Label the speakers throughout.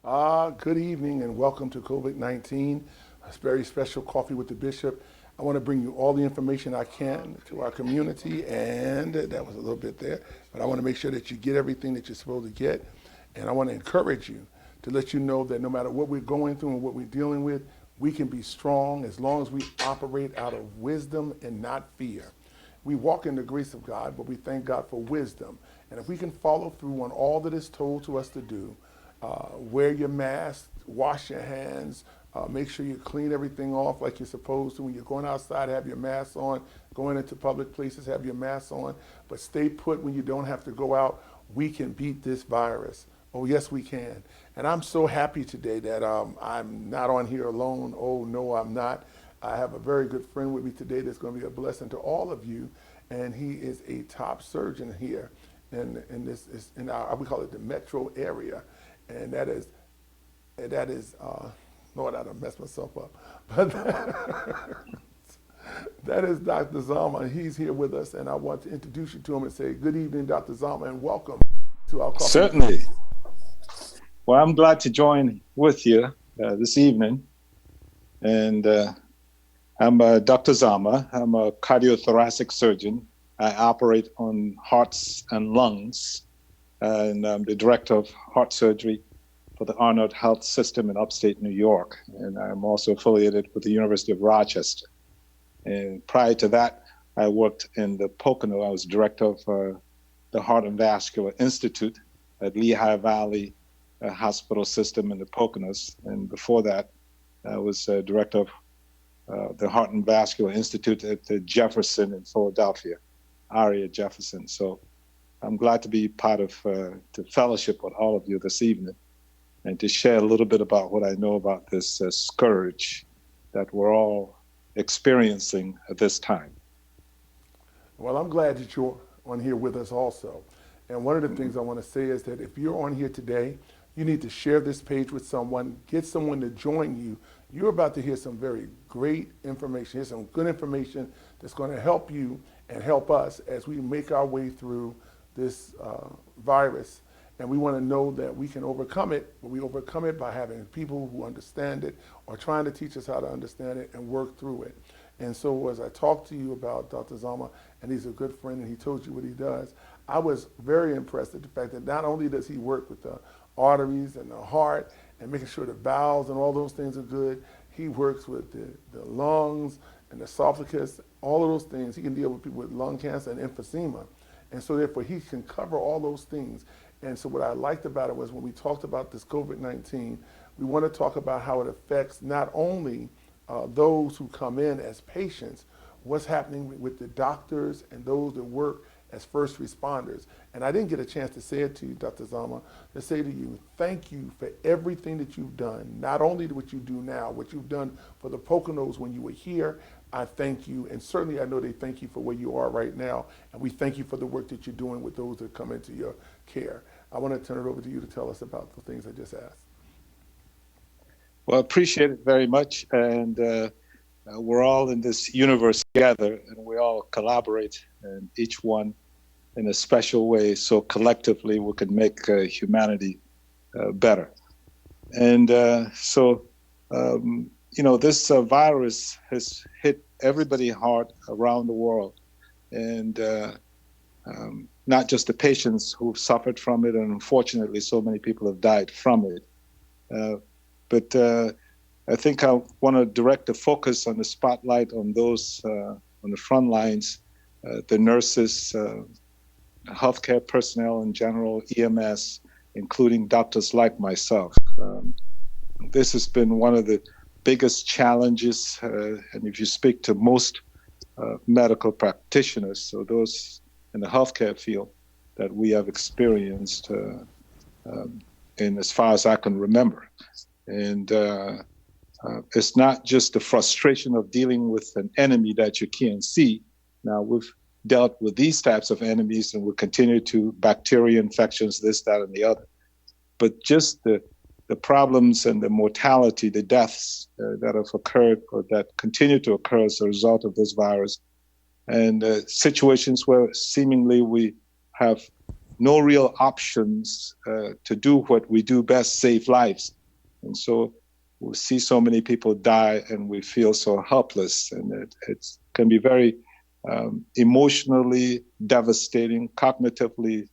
Speaker 1: Good evening and welcome to COVID-19, a very special Coffee with the Bishop. I want to bring you all the information I can to our community, and that was a little bit there, but I want to make sure that you get everything that you're supposed to get. And I want to encourage you to let you know that no matter what we're going through and what we're dealing with, we can be strong as long as we operate out of wisdom and not fear. We walk in the grace of God, but we thank God for wisdom. And if we can follow through on all that is told to us to do, wear your mask, wash your hands, make sure you clean everything off like you're supposed to. When you're going outside, have your mask on. Going into public places, have your mask on. But stay put when you don't have to go out. We can beat this virus. Oh, yes, we can. And I'm so happy today that I'm not on here alone. Oh, no, I'm not. I have a very good friend with me today that's going to be a blessing to all of you. And he is a top surgeon here in our, we call it the metro area. And Lord, I done messed myself up. But that is Dr. Zama. He's here with us, and I want to introduce you to him and say, good evening, Dr. Zama, and welcome to our Coffee with the
Speaker 2: Certainly.
Speaker 1: Bishop.
Speaker 2: Well, I'm glad to join with you this evening. And I'm Dr. Zama. I'm a cardiothoracic surgeon. I operate on hearts and lungs, and I'm the director of heart surgery for the Arnold Health System in upstate New York. And I'm also affiliated with the University of Rochester. And prior to that, I worked in the Pocono. I was director of the Heart and Vascular Institute at Lehigh Valley Hospital System in the Poconos. And before that, I was director of the Heart and Vascular Institute at the Jefferson in Philadelphia, area Jefferson. So I'm glad to be part of the fellowship with all of you this evening and to share a little bit about what I know about this scourge that we're all experiencing at this time.
Speaker 1: Well, I'm glad that you're on here with us also. And one of the things I want to say is that if you're on here today, you need to share this page with someone, get someone to join you. You're about to hear some very great information, hear some good information that's going to help you and help us as we make our way through this virus. And we want to know that we can overcome it, but we overcome it by having people who understand it or trying to teach us how to understand it and work through it. And so as I talked to you about Dr. Zama, and he's a good friend and he told you what he does, I was very impressed at the fact that not only does he work with the arteries and the heart and making sure the valves and all those things are good, he works with the lungs and the esophagus, all of those things. He can deal with people with lung cancer and emphysema. And so therefore he can cover all those things. And so what I liked about it was when we talked about this COVID-19, we want to talk about how it affects not only those who come in as patients, what's happening with the doctors and those that work as first responders. And I didn't get a chance to say it to you, Dr. Zama, to say to you, thank you for everything that you've done, not only what you do now, what you've done for the Poconos when you were here. I thank you, and certainly I know they thank you for where you are right now, and we thank you for the work that you're doing with those that come into your care. I want to turn it over to you to tell us about the things I just asked.
Speaker 2: Well, appreciate it very much. And we're all in this universe together, and we all collaborate, and each one in a special way. So collectively, we can make humanity better. And this virus has hit everybody hard around the world. And not just the patients who've suffered from it, and unfortunately, so many people have died from it. But I think I want to direct the focus on the spotlight on those on the front lines, the nurses, healthcare personnel in general, EMS, including doctors like myself. This has been one of the biggest challenges, and if you speak to most medical practitioners, so those in the healthcare field, that we have experienced in as far as I can remember. And it's not just the frustration of dealing with an enemy that you can't see. Now, we've dealt with these types of enemies and we'll continue to bacteria infections, this, that, and the other. But just the problems and the mortality, the deaths that have occurred or that continue to occur as a result of this virus, and situations where seemingly we have no real options to do what we do best, save lives. And so we see so many people die and we feel so helpless. And it can be very emotionally devastating, cognitively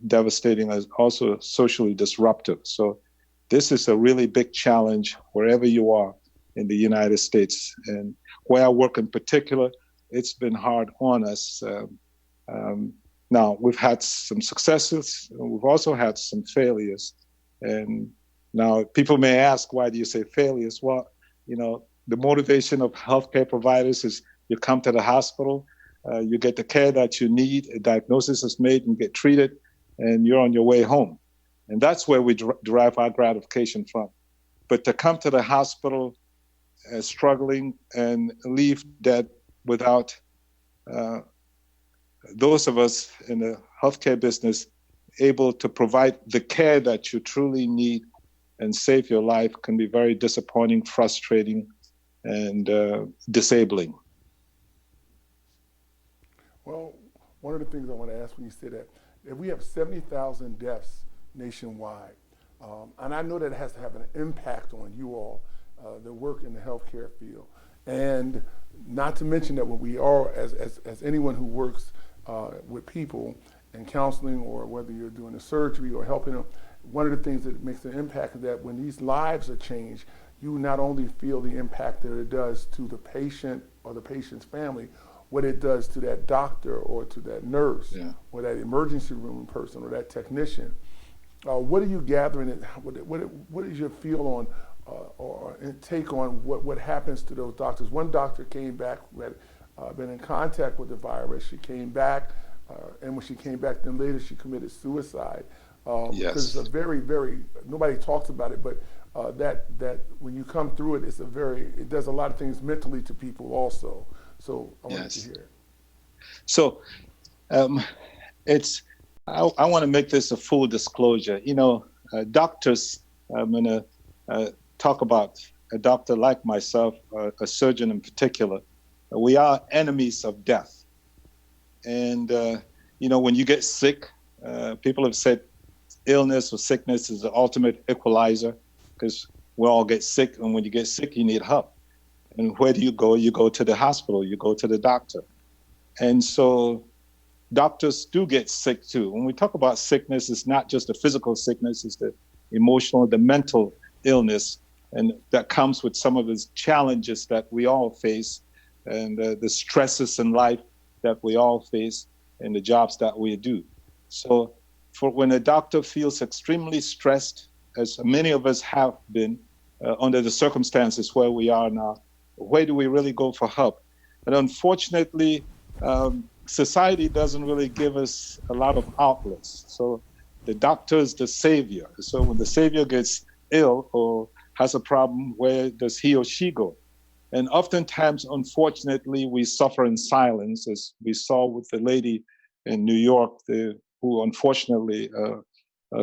Speaker 2: devastating, as also socially disruptive. So this is a really big challenge wherever you are in the United States. And where I work in particular, it's been hard on us. Now, we've had some successes, and we've also had some failures. And now people may ask, why do you say failures? Well, the motivation of healthcare providers is you come to the hospital, you get the care that you need, a diagnosis is made and get treated, and you're on your way home. And that's where we derive our gratification from. But to come to the hospital struggling and leave dead without those of us in the healthcare business able to provide the care that you truly need and save your life can be very disappointing, frustrating, and disabling.
Speaker 1: Well, one of the things I want to ask when you say that, if we have 70,000 deaths nationwide, and I know that it has to have an impact on you all that work in the healthcare field, and not to mention that when we are, as anyone who works with people in counseling, or whether you're doing a surgery or helping them, one of the things that makes an impact is that when these lives are changed, you not only feel the impact that it does to the patient or the patient's family, what it does to that doctor or to that nurse,
Speaker 2: Yeah.
Speaker 1: or that emergency room person or that technician. What are you gathering? What is your feel on or take on what happens to those doctors? One doctor came back who had been in contact with the virus. She came back, and when she came back, then later she committed suicide.
Speaker 2: Yes.
Speaker 1: Because it's a very, very, nobody talks about it, but that when you come through it, it does a lot of things mentally to people also. So I wanted to hear it.
Speaker 2: So I want to make this a full disclosure. Doctors, I'm going to talk about a doctor like myself, a surgeon in particular. We are enemies of death. And, when you get sick, people have said illness or sickness is the ultimate equalizer, because we all get sick. And when you get sick, you need help. And where do you go? You go to the hospital, you go to the doctor. And so doctors do get sick too. When we talk about sickness, it's not just the physical sickness, it's the emotional, the mental illness. And that comes with some of the challenges that we all face, and the stresses in life that we all face, and the jobs that we do. So for when a doctor feels extremely stressed, as many of us have been under the circumstances where we are now, where do we really go for help? And unfortunately, society doesn't really give us a lot of outlets. So the doctor is the savior. So when the savior gets ill or has a problem, where does he or she go? And oftentimes, unfortunately, we suffer in silence, as we saw with the lady in New York who unfortunately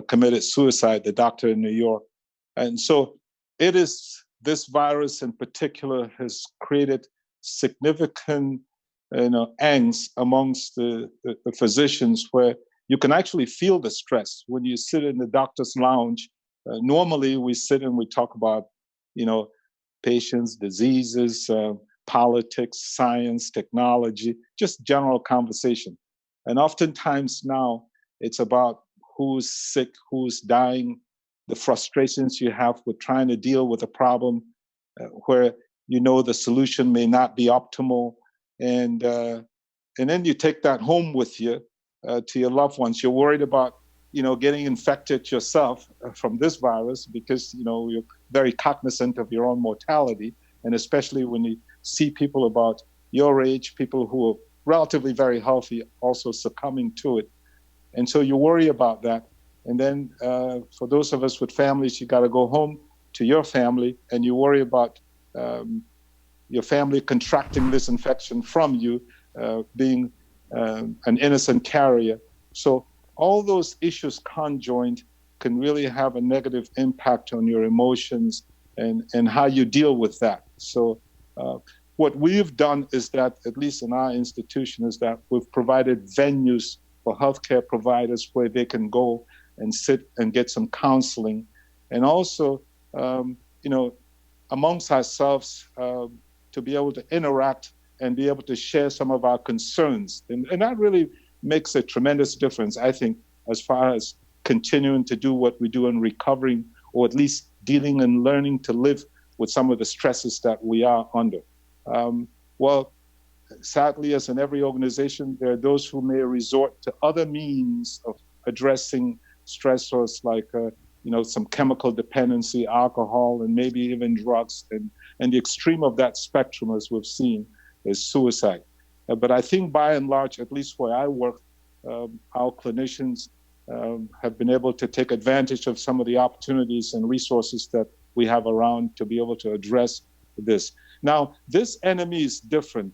Speaker 2: committed suicide, the doctor in New York. And so this virus in particular has created significant angst amongst the physicians, where you can actually feel the stress when you sit in the doctor's lounge. Normally we sit and we talk about, patients, diseases, politics, science, technology, just general conversation. And oftentimes now it's about who's sick, who's dying, the frustrations you have with trying to deal with a problem where the solution may not be optimal. And then you take that home with you to your loved ones. You're worried about, getting infected yourself from this virus, because, you're very cognizant of your own mortality. And especially when you see people about your age, people who are relatively very healthy, also succumbing to it. And so you worry about that. And then for those of us with families, you got to go home to your family, and you worry about your family contracting this infection from you, being an innocent carrier. So all those issues conjoined can really have a negative impact on your emotions and how you deal with that. So what we've done is that, at least in our institution, is that we've provided venues for healthcare providers where they can go and sit and get some counseling. And also, you know, amongst ourselves, to be able to interact and be able to share some of our concerns. And that really makes a tremendous difference, I think, as far as continuing to do what we do in recovering, or at least dealing and learning to live with some of the stresses that we are under. Well, sadly, as in every organization, there are those who may resort to other means of addressing stressors like you know, some chemical dependency, alcohol, and maybe even drugs. And the extreme of that spectrum, as we've seen, is suicide. But I think by and large, at least where I work, our clinicians have been able to take advantage of some of the opportunities and resources that we have around to be able to address this. Now, this enemy is different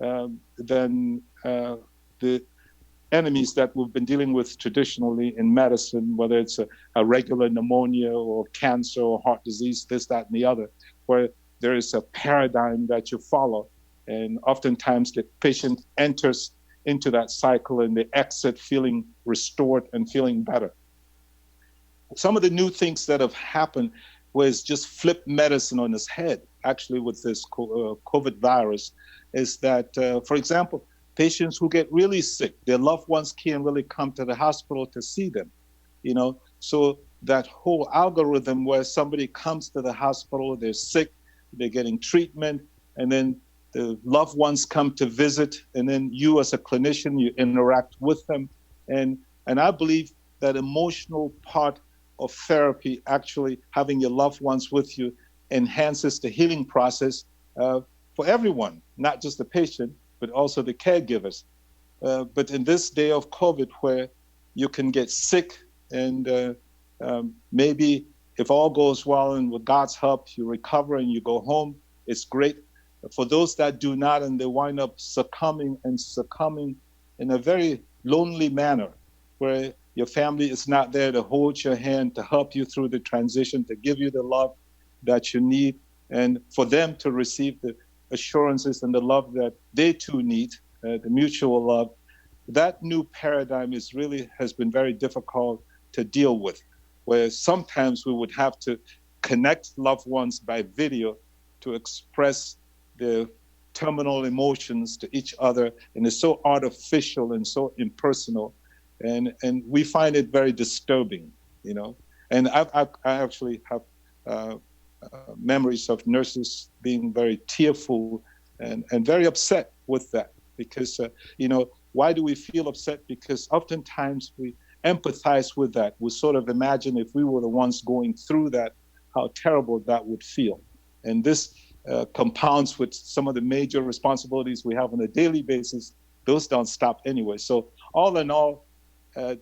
Speaker 2: than the enemies that we've been dealing with traditionally in medicine, whether it's a regular pneumonia or cancer or heart disease, this, that, and the other, where there is a paradigm that you follow. And oftentimes the patient enters into that cycle and they exit feeling restored and feeling better. Some of the new things that have happened was just flip medicine on its head, actually, with this COVID virus, is that, for example, patients who get really sick, their loved ones can't really come to the hospital to see them, you know? So that whole algorithm where somebody comes to the hospital, they're sick, they're getting treatment, and then the loved ones come to visit, and then you as a clinician, you interact with them. And I believe that emotional part of therapy, actually having your loved ones with you, enhances the healing process for everyone, not just the patient, but also the caregivers. But in this day of COVID, where you can get sick and maybe if all goes well and with God's help, you recover and you go home, it's great. For those that do not, and they wind up succumbing in a very lonely manner, where your family is not there to hold your hand, to help you through the transition, to give you the love that you need, and for them to receive the assurances and the love that they too need, the mutual love. That new paradigm has been very difficult to deal with, where sometimes we would have to connect loved ones by video to express their terminal emotions to each other, and it's so artificial and so impersonal, and we find it very disturbing, you know. And I actually have memories of nurses being very tearful and very upset with that, because you know, why do we feel upset? Because oftentimes we empathize with that. We sort of imagine if we were the ones going through that, how terrible that would feel. And this compounds with some of the major responsibilities we have on a daily basis. Those don't stop anyway. So all in all,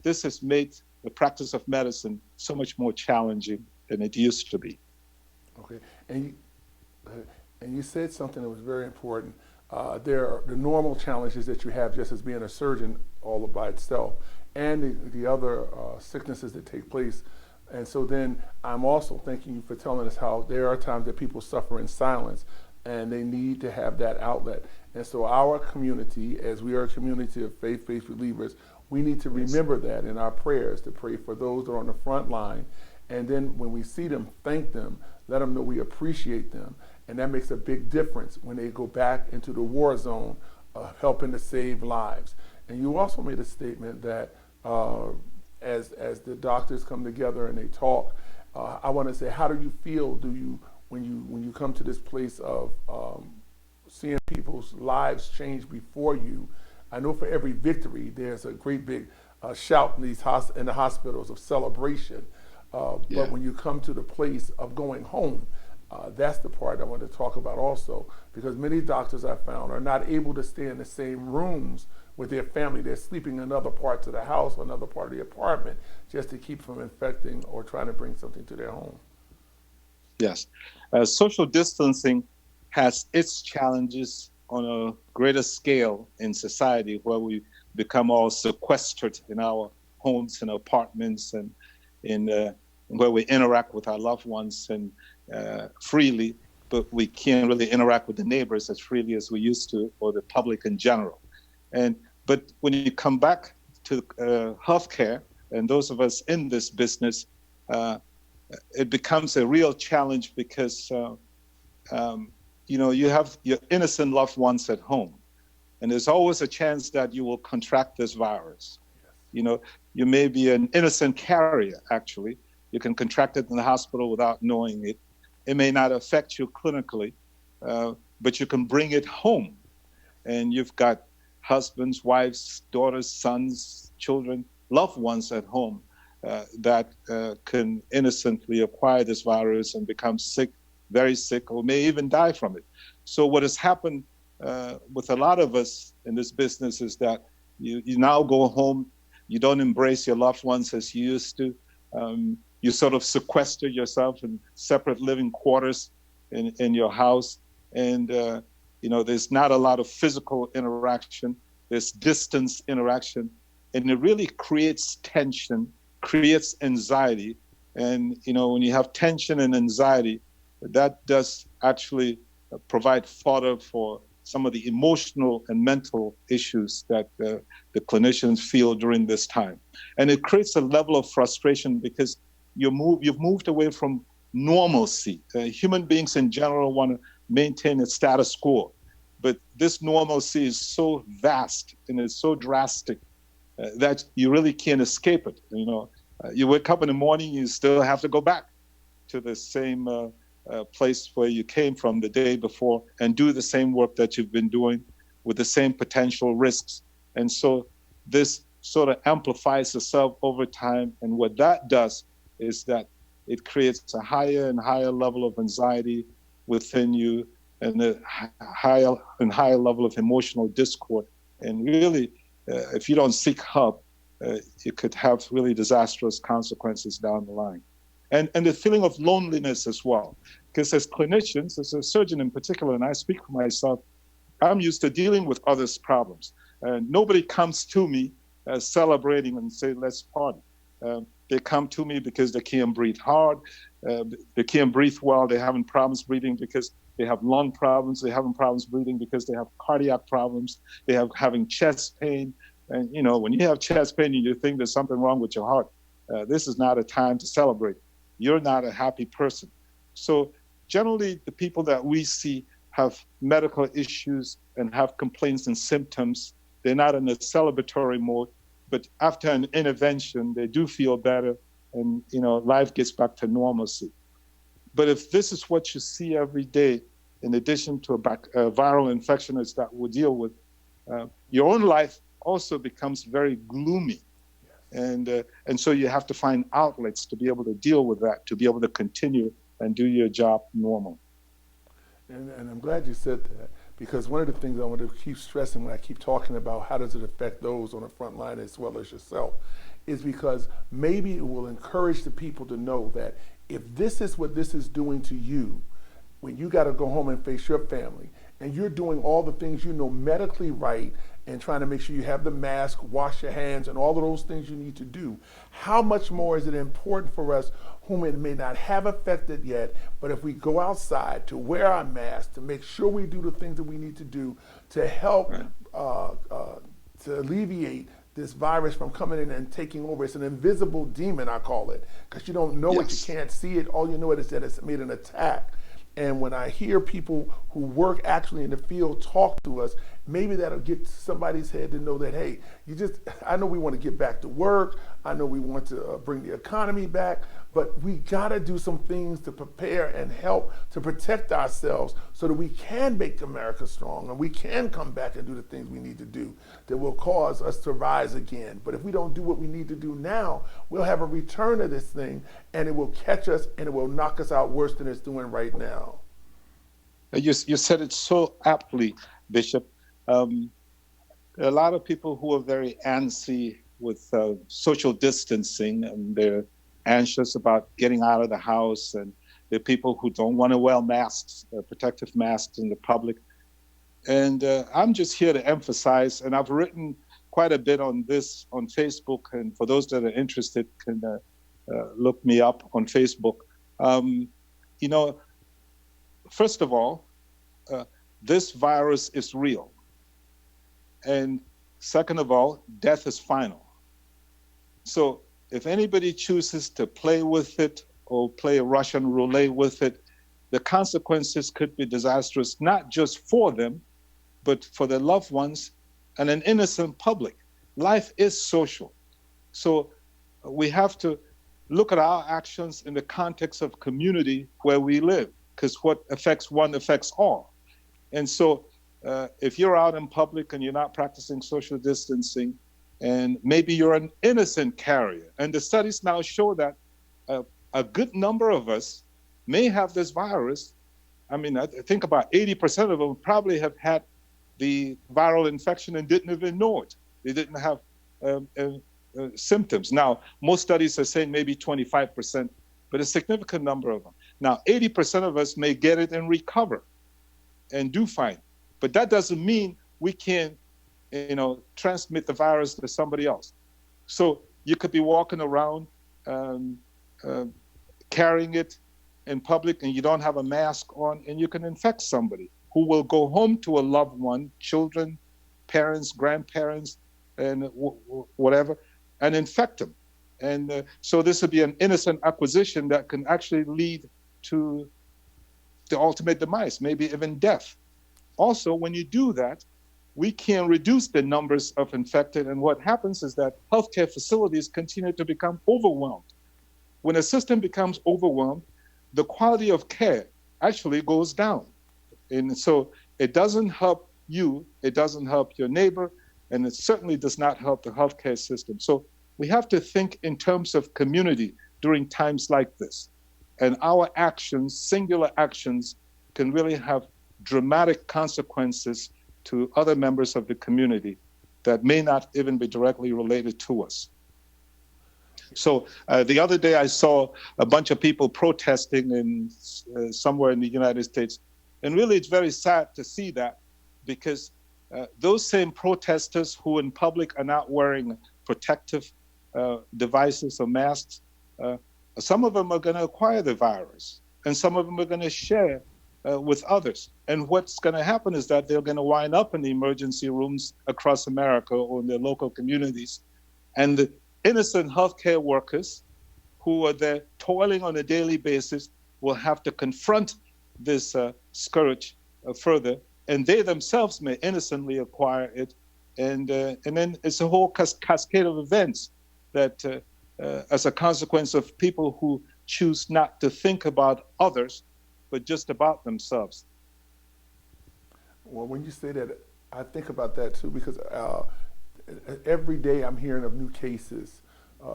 Speaker 2: this has made the practice of medicine so much more challenging than it used to be.
Speaker 1: Okay, and you said something that was very important. There are the normal challenges that you have just as being a surgeon all by itself, and the other sicknesses that take place. And so then I'm also thanking you for telling us how there are times that people suffer in silence and they need to have that outlet. And so our community, as we are a community of faith-based believers, we need to remember that in our prayers, to pray for those that are on the front line. And then when we see them, thank them, let them know we appreciate them. And that makes a big difference when they go back into the war zone of helping to save lives. And you also made a statement that as the doctors come together and they talk, I want to say, how do you feel? When you come to this place of seeing people's lives change before you? I know for every victory, there's a great big shout in the hospitals of celebration. But when you come to the place of going home, that's the part I want to talk about also, because many doctors I found are not able to stay in the same rooms with their family. They're sleeping in other parts of the house or another part of the apartment just to keep from infecting or trying to bring something to their home.
Speaker 2: Yes. Social distancing has its challenges on a greater scale in society, where we become all sequestered in our homes and apartments, and in where we interact with our loved ones and freely, but we can't really interact with the neighbors as freely as we used to, or the public in general. But when you come back to healthcare, and those of us in this business, it becomes a real challenge because you have your innocent loved ones at home, and there's always a chance that you will contract this virus. You may be an innocent carrier, actually. You can contract it in the hospital without knowing it. It may not affect you clinically, but you can bring it home. And you've got husbands, wives, daughters, sons, children, loved ones at home that can innocently acquire this virus and become sick, very sick, or may even die from it. So what has happened with a lot of us in this business is that you now go home, you don't embrace your loved ones as you used to. You sort of sequester yourself in separate living quarters in your house. And, there's not a lot of physical interaction. There's distance interaction. And it really creates tension, creates anxiety. And, when you have tension and anxiety, that does actually provide fodder for some of the emotional and mental issues that the clinicians feel during this time. And it creates a level of frustration because you've moved away from normalcy. Human beings in general want to maintain a status quo, but this normalcy is so vast and it's so drastic that you really can't escape it. You wake up in the morning, you still have to go back to the same place where you came from the day before and do the same work that you've been doing with the same potential risks. And so this sort of amplifies itself over time. And what that does is that it creates a higher and higher level of anxiety within you and a higher and higher level of emotional discord. And really, if you don't seek help, it could have really disastrous consequences down the line. And the feeling of loneliness as well. Because as clinicians, as a surgeon in particular, and I speak for myself, I'm used to dealing with others' problems. And nobody comes to me celebrating and say, let's party. They come to me because they can't breathe hard. They can't breathe well. They're having problems breathing because they have lung problems. They're having problems breathing because they have cardiac problems. They have having chest pain. And, when you have chest pain and you think there's something wrong with your heart, this is not a time to celebrate. You're not a happy person. So generally, the people that we see have medical issues and have complaints and symptoms. They're not in a celebratory mode, but after an intervention, they do feel better and, life gets back to normalcy. But if this is what you see every day, in addition to a viral infection that we'll deal with, your own life also becomes very gloomy. And so you have to find outlets to be able to deal with that, to be able to continue and do your job normal.
Speaker 1: And I'm glad you said that, because one of the things I want to keep stressing when I keep talking about how does it affect those on the front line as well as yourself, is because maybe it will encourage the people to know that if this is what this is doing to you, when you got to go home and face your family, and you're doing all the things medically right, and trying to make sure you have the mask, wash your hands, and all of those things you need to do, how much more is it important for us whom it may not have affected yet, but if we go outside to wear our mask, to make sure we do the things that we need to do to help to alleviate this virus from coming in and taking over. It's an invisible demon, I call it, because you don't know it, you can't see it. All you know is that it's made an attack. And when I hear people who work actually in the field talk to us, maybe that'll get to somebody's head to know that, hey, I know we want to get back to work. I know we want to bring the economy back, but we got to do some things to prepare and help to protect ourselves so that we can make America strong and we can come back and do the things we need to do that will cause us to rise again. But if we don't do what we need to do now, we'll have a return of this thing and it will catch us and it will knock us out worse than it's doing right now.
Speaker 2: You said it so aptly, Bishop. There are a lot of people who are very antsy with social distancing, and they're anxious about getting out of the house, and there are people who don't want to wear masks, protective masks in the public. And I'm just here to emphasize, and I've written quite a bit on this on Facebook, and for those that are interested can look me up on Facebook. First of all, this virus is real. And second of all, death is final. So if anybody chooses to play with it or play Russian roulette with it, the consequences could be disastrous, not just for them, but for their loved ones and an innocent public. Life is social. So we have to look at our actions in the context of community where we live, because what affects one affects all. And so if you're out in public and you're not practicing social distancing, and maybe you're an innocent carrier, and the studies now show that a good number of us may have this virus. I mean, I think about 80% of them probably have had the viral infection and didn't even know it. They didn't have symptoms. Now, most studies are saying maybe 25%, but a significant number of them. Now, 80% of us may get it and recover and do fine. But that doesn't mean we can, transmit the virus to somebody else. So you could be walking around carrying it in public and you don't have a mask on, and you can infect somebody who will go home to a loved one, children, parents, grandparents, and whatever, and infect them. And so this would be an innocent acquisition that can actually lead to the ultimate demise, maybe even death. Also, when you do that, we can reduce the numbers of infected, and what happens is that healthcare facilities continue to become overwhelmed. When a system becomes overwhelmed, the quality of care actually goes down. And so it doesn't help you, it doesn't help your neighbor, and it certainly does not help the healthcare system. So we have to think in terms of community during times like this. And our actions, singular actions, can really have dramatic consequences to other members of the community that may not even be directly related to us. So the other day I saw a bunch of people protesting in somewhere in the United States. And really it's very sad to see that, because those same protesters who in public are not wearing protective devices or masks, some of them are going to acquire the virus, and some of them are going to share with others. And what's going to happen is that they're going to wind up in the emergency rooms across America or in their local communities. And the innocent healthcare workers who are there toiling on a daily basis will have to confront this scourge further, and they themselves may innocently acquire it. And then it's a whole cascade of events that as a consequence of people who choose not to think about others, but just about themselves.
Speaker 1: Well, when you say that, I think about that too, because every day I'm hearing of new cases,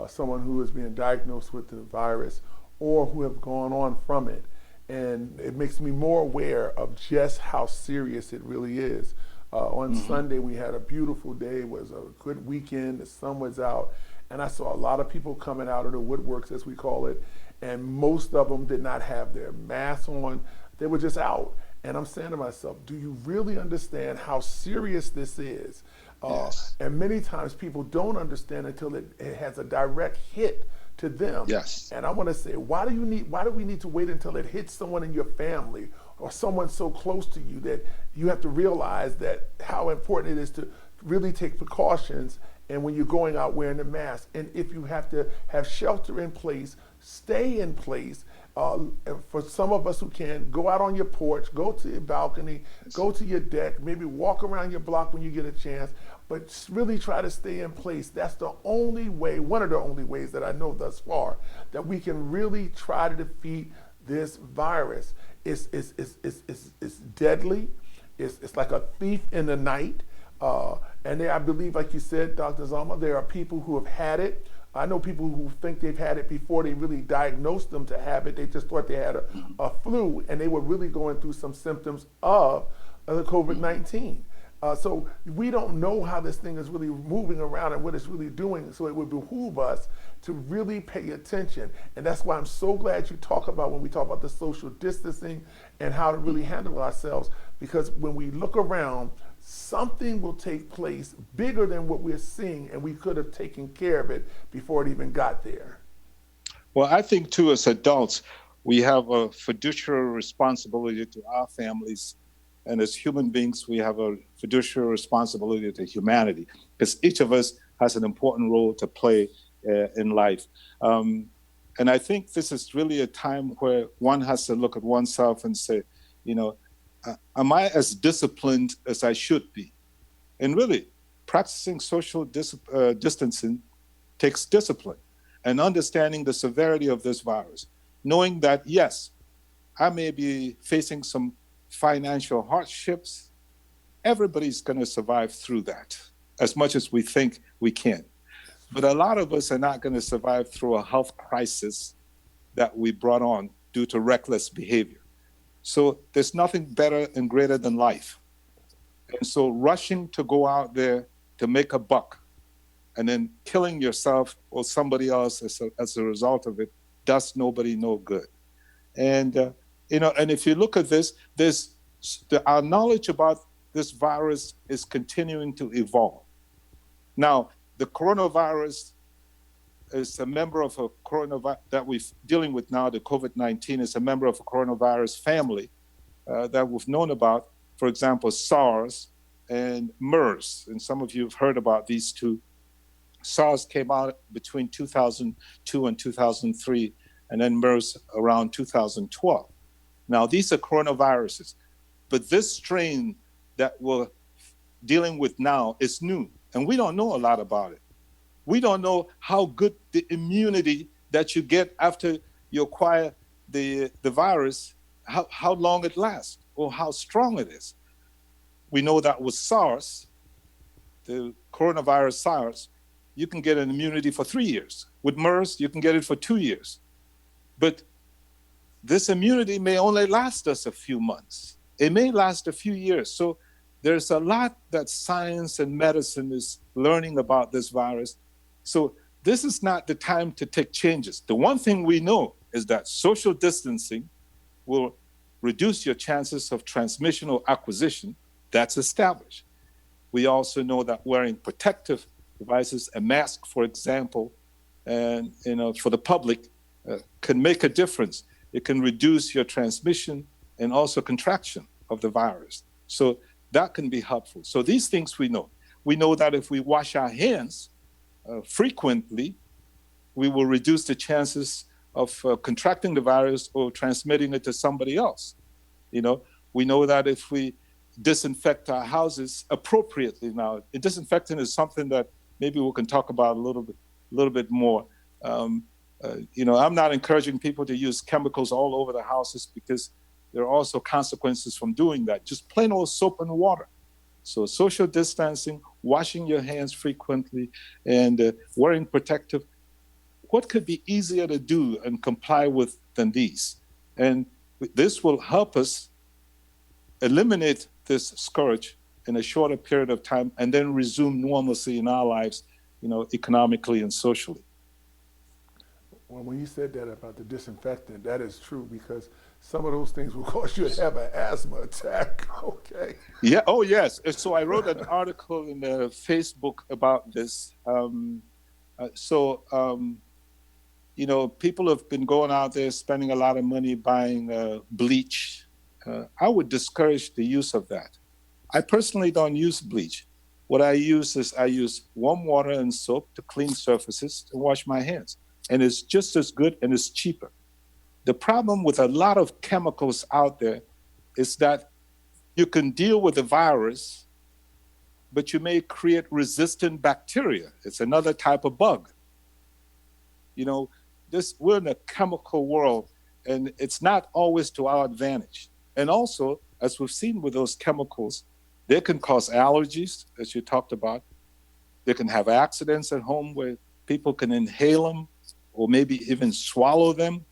Speaker 1: someone who is being diagnosed with the virus or who have gone on from it. And it makes me more aware of just how serious it really is. On Sunday, we had a beautiful day. It was a good weekend. The sun was out. And I saw a lot of people coming out of the woodworks, as we call it. And most of them did not have their masks on. They were just out. And I'm saying to myself, do you really understand how serious this is?
Speaker 2: Yes.
Speaker 1: And many times people don't understand until it has a direct hit to them.
Speaker 2: Yes.
Speaker 1: And I want to say, why do we need to wait until it hits someone in your family or someone so close to you that you have to realize that how important it is to really take precautions, and when you're going out wearing a mask, and if you have to have shelter in place, stay in place. For some of us who can, go out on your porch, go to your balcony, go to your deck, maybe walk around your block when you get a chance, but really try to stay in place. That's the only way, one of the only ways that I know thus far, that we can really try to defeat this virus. It's deadly. It's like a thief in the night. And I believe, like you said, Dr. Zalma, there are people who have had it. I know people who think they've had it before they really diagnosed them to have it. They just thought they had a flu, and they were really going through some symptoms of the COVID-19. So we don't know how this thing is really moving around and what it's really doing. So it would behoove us to really pay attention. And that's why I'm so glad you talk about, when we talk about the social distancing and how to really handle ourselves, because when we look around, something will take place bigger than what we're seeing, and we could have taken care of it before it even got there.
Speaker 2: Well, I think too, as adults, we have a fiduciary responsibility to our families. And as human beings, we have a fiduciary responsibility to humanity, because each of us has an important role to play in life. And I think this is really a time where one has to look at oneself and say, am I as disciplined as I should be? And really, practicing social distancing takes discipline and understanding the severity of this virus, knowing that, yes, I may be facing some financial hardships. Everybody's going to survive through that as much as we think we can. But a lot of us are not going to survive through a health crisis that we brought on due to reckless behavior. So there's nothing better and greater than life. And so rushing to go out there to make a buck and then killing yourself or somebody else as a result of it does nobody no good. And, and if you look at this, our knowledge about this virus is continuing to evolve. Now, the coronavirus is a member of a coronavirus that we're dealing with now. The COVID-19 is a member of a coronavirus family that we've known about. For example, SARS and MERS. And some of you have heard about these two. SARS came out between 2002 and 2003, and then MERS around 2012. Now, these are coronaviruses, but this strain that we're dealing with now is new, and we don't know a lot about it. We don't know how good the immunity that you get after you acquire the virus, how long it lasts or how strong it is. We know that with SARS, the coronavirus SARS, you can get an immunity for 3 years. With MERS, you can get it for 2 years. But this immunity may only last us a few months. It may last a few years. So there's a lot that science and medicine is learning about this virus. So this is not the time to take changes. The one thing we know is that social distancing will reduce your chances of transmission or acquisition. That's established. We also know that wearing protective devices, a mask, for example, and for the public, can make a difference. It can reduce your transmission and also contraction of the virus. So that can be helpful. So these things we know. We know that if we wash our hands frequently, we will reduce the chances of contracting the virus or transmitting it to somebody else. We know that if we disinfect our houses appropriately now, disinfecting is something that maybe we can talk about a little bit more. I'm not encouraging people to use chemicals all over the houses because there are also consequences from doing that. Just plain old soap and water. So social distancing, washing your hands frequently, and wearing protective. What could be easier to do and comply with than these? And this will help us eliminate this scourge in a shorter period of time and then resume normalcy in our lives, economically and socially.
Speaker 1: Well, when you said that about the disinfectant, that is true because some of those things will cause you to have an asthma attack. Okay.
Speaker 2: Yeah. Oh, yes. So I wrote an article in Facebook about this. People have been going out there spending a lot of money buying bleach. I would discourage the use of that. I personally don't use bleach. What I use is warm water and soap to clean surfaces and wash my hands. And it's just as good and it's cheaper. The problem with a lot of chemicals out there is that you can deal with the virus, but you may create resistant bacteria. It's another type of bug. We're in a chemical world, and it's not always to our advantage. And also, as we've seen with those chemicals, they can cause allergies, as you talked about. They can have accidents at home where people can inhale them or maybe even swallow them.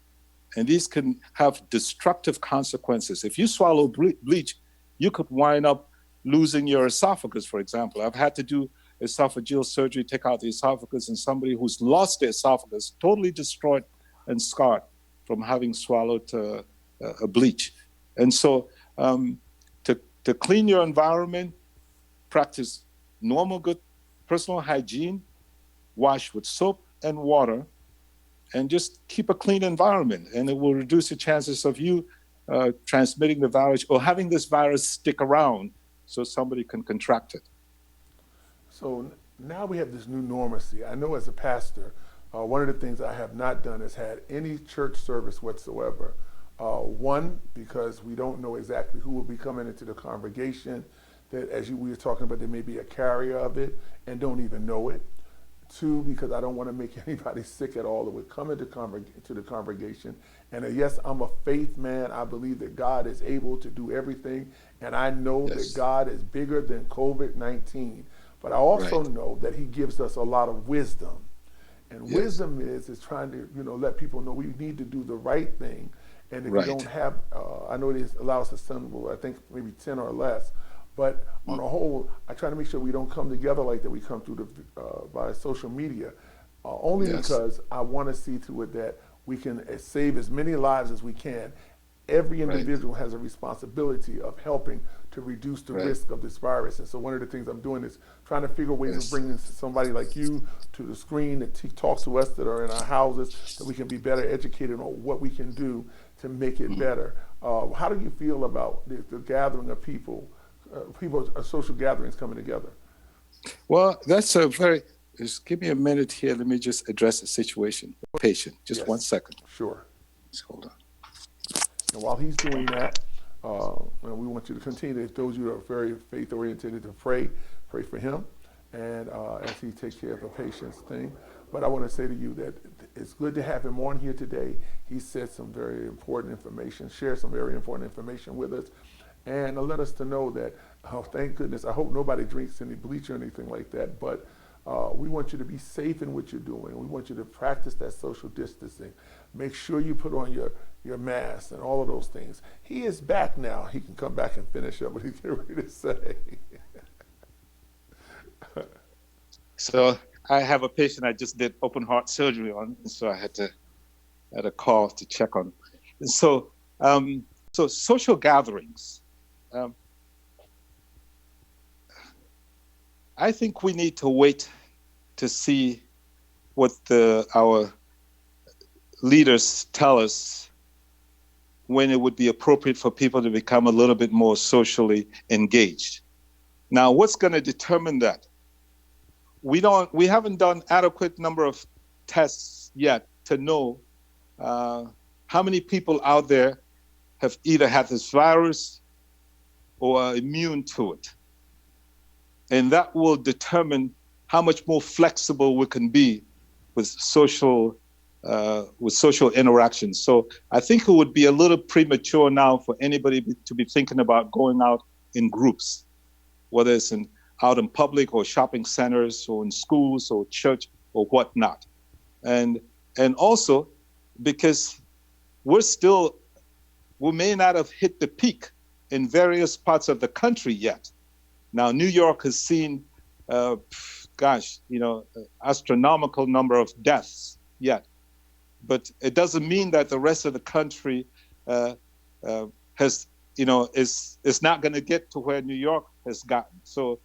Speaker 2: And these can have destructive consequences. If you swallow bleach, you could wind up losing your esophagus, for example. I've had to do esophageal surgery, take out the esophagus, and somebody who's lost their esophagus, totally destroyed and scarred from having swallowed a bleach. And so to clean your environment, practice normal good personal hygiene, wash with soap and water, and just keep a clean environment. And it will reduce the chances of you transmitting the virus or having this virus stick around so somebody can contract it.
Speaker 1: So now we have this new normalcy. I know as a pastor, one of the things I have not done is had any church service whatsoever. One, because we don't know exactly who will be coming into the congregation, that we were talking about, there may be a carrier of it and don't even know it. Two, because I don't want to make anybody sick at all that would come into to the congregation. And yes, I'm a faith man. I believe that God is able to do everything. And I know that God is bigger than COVID-19. But I also know that he gives us a lot of wisdom. And wisdom is trying to, let people know we need to do the right thing. And if you don't have, I know it allows us some, I think maybe 10 or less. But on a whole, I try to make sure we don't come together like that. We come through by social media, only because I want to see to it that we can save as many lives as we can. Every individual has a responsibility of helping to reduce the risk of this virus. And so one of the things I'm doing is trying to figure ways of bringing somebody like you to the screen that talks to us that are in our houses, that we can be better educated on what we can do to make it better. How do you feel about the gathering of people social gatherings coming together?
Speaker 2: Well, that's just give me a minute here. Let me just address the situation. Patient, just 1 second.
Speaker 1: Sure.
Speaker 2: Just hold on.
Speaker 1: And while he's doing that, we want you to continue, those of you that are very faith-oriented, to pray for him, and as he takes care of the patient's thing. But I want to say to you that it's good to have him on here today. He said some very important information, shared some very important information with us, and let us to know that, thank goodness, I hope nobody drinks any bleach or anything like that, but we want you to be safe in what you're doing. We want you to practice that social distancing. Make sure you put on your mask and all of those things. He is back now. He can come back and finish up what he's getting ready to say.
Speaker 2: So I have a patient I just did open heart surgery on, and so I had a call to check on. And so social gatherings. I think we need to wait to see what our leaders tell us when it would be appropriate for people to become a little bit more socially engaged. Now, what's going to determine that? We haven't done adequate number of tests yet to know how many people out there have either had this virus or are immune to it. And that will determine how much more flexible we can be with social interactions. So I think it would be a little premature now for anybody to be thinking about going out in groups, whether it's out in public or shopping centers or in schools or church or whatnot. And also because we may not have hit the peak in various parts of the country yet. Now, New York has seen, astronomical number of deaths yet. But it doesn't mean that the rest of the country is not going to get to where New York has gotten. So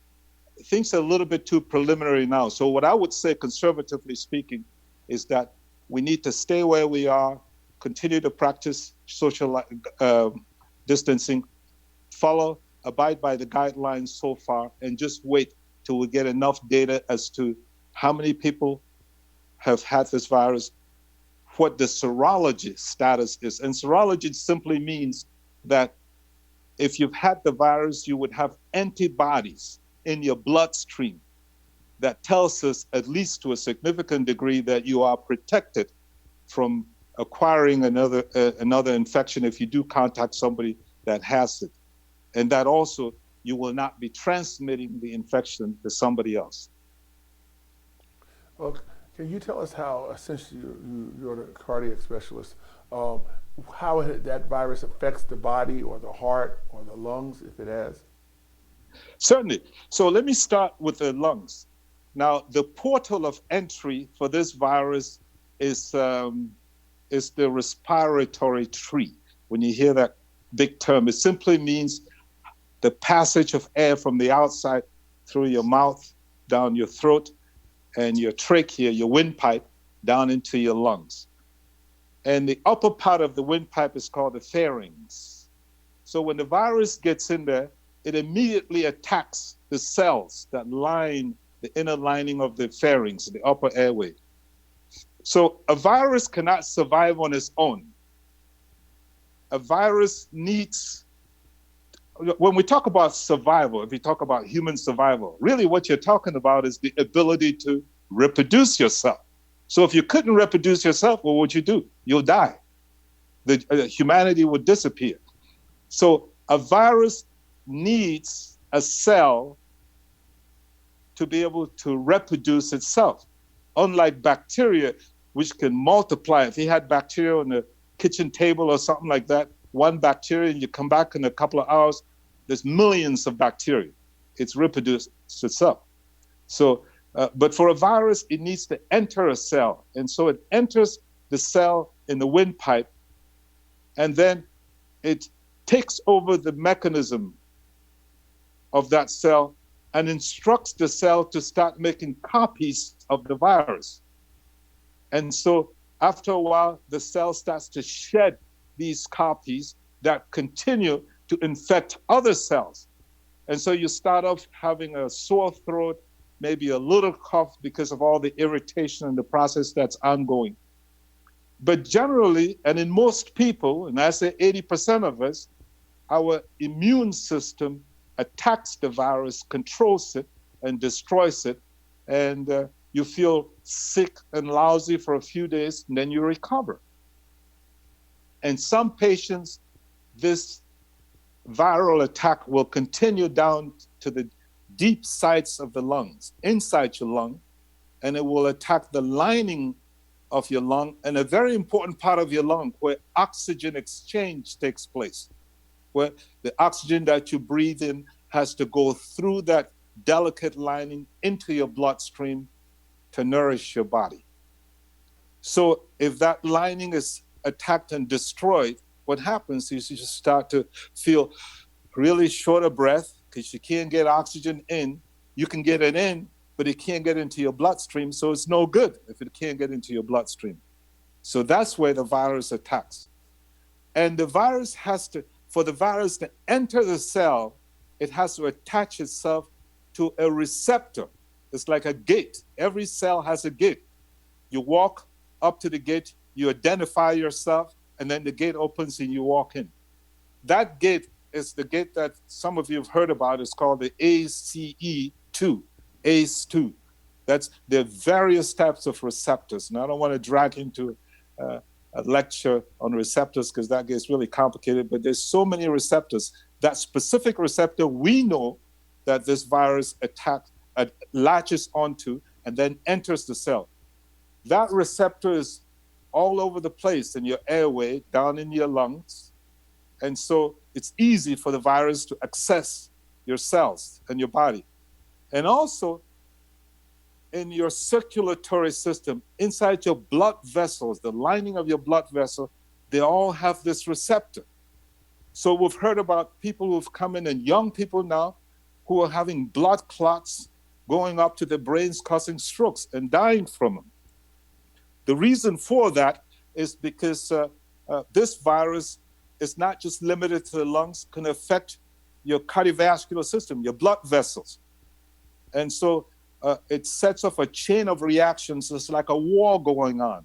Speaker 2: things are a little bit too preliminary now. So what I would say, conservatively speaking, is that we need to stay where we are, continue to practice social distancing, abide by the guidelines so far, and just wait till we get enough data as to how many people have had this virus, what the serology status is. And serology simply means that if you've had the virus, you would have antibodies in your bloodstream that tells us, at least to a significant degree, that you are protected from acquiring another infection if you do contact somebody that has it. And that also you will not be transmitting the infection to somebody else.
Speaker 1: Well, can you tell us how, since you're the cardiac specialist, how that virus affects the body or the heart or the lungs, if it has?
Speaker 2: Certainly. So let me start with the lungs. Now, the portal of entry for this virus is the respiratory tree. When you hear that big term, it simply means the passage of air from the outside through your mouth, down your throat, and your trachea, your windpipe, down into your lungs. And the upper part of the windpipe is called the pharynx. So when the virus gets in there, it immediately attacks the cells that line the inner lining of the pharynx, the upper airway. So a virus cannot survive on its own. A virus needs, when we talk about survival, if you talk about human survival, really what you're talking about is the ability to reproduce yourself. So if you couldn't reproduce yourself, what would you do? You'll die. Humanity would disappear. So a virus needs a cell to be able to reproduce itself. Unlike bacteria, which can multiply. If you had bacteria on the kitchen table or something like that, one bacteria, and you come back in a couple of hours, there's millions of bacteria. It's reproduced itself. So, but for a virus, it needs to enter a cell. And so it enters the cell in the windpipe, and then it takes over the mechanism of that cell and instructs the cell to start making copies of the virus. And so after a while, the cell starts to shed these copies that continue to infect other cells. And so you start off having a sore throat, maybe a little cough because of all the irritation in the process that's ongoing. But generally, and in most people, and I say 80% of us, our immune system attacks the virus, controls it, and destroys it. And you feel sick and lousy for a few days, and then you recover. And some patients, this viral attack will continue down to the deep sides of the lungs, inside your lung, and it will attack the lining of your lung and a very important part of your lung where oxygen exchange takes place, where the oxygen that you breathe in has to go through that delicate lining into your bloodstream to nourish your body. So if that lining is attacked and destroyed, what happens is you just start to feel really short of breath because you can't get oxygen in. You can get it in, but it can't get into your bloodstream, so it's no good if it can't get into your bloodstream. So that's where the virus attacks. And the virus has to, for the virus to enter the cell, it has to attach itself to a receptor. It's like a gate. Every cell has a gate. You walk up to the gate, you identify yourself, and then the gate opens and you walk in. That gate is the gate that some of you have heard about. It's called the ACE2, ACE2. That's the various types of receptors. And I don't want to drag into a lecture on receptors because that gets really complicated, but there's so many receptors. That specific receptor we know that this virus latches onto and then enters the cell. That receptor is all over the place in your airway, down in your lungs. And so it's easy for the virus to access your cells and your body. And also in your circulatory system, inside your blood vessels, the lining of your blood vessel, they all have this receptor. So we've heard about people who've come in, and young people now, who are having blood clots going up to their brains, causing strokes and dying from them. The reason for that is because this virus is not just limited to the lungs, can affect your cardiovascular system, your blood vessels. And so it sets off a chain of reactions. It's like a war going on.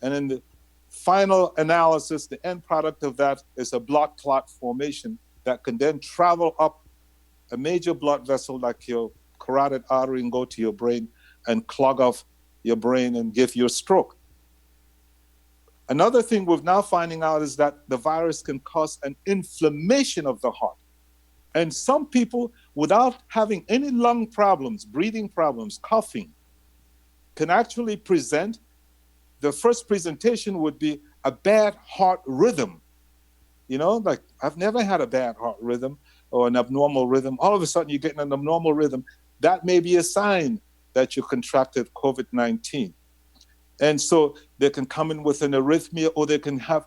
Speaker 2: And in the final analysis, the end product of that is a blood clot formation that can then travel up a major blood vessel like your carotid artery and go to your brain and clog off your brain and give you a stroke. Another thing we're now finding out is that the virus can cause an inflammation of the heart. And some people, without having any lung problems, breathing problems, coughing, can actually present. The first presentation would be a bad heart rhythm. You know, like, I've never had a bad heart rhythm or an abnormal rhythm. All of a sudden, you're getting an abnormal rhythm. That may be a sign that you contracted COVID-19. And so they can come in with an arrhythmia, or they can have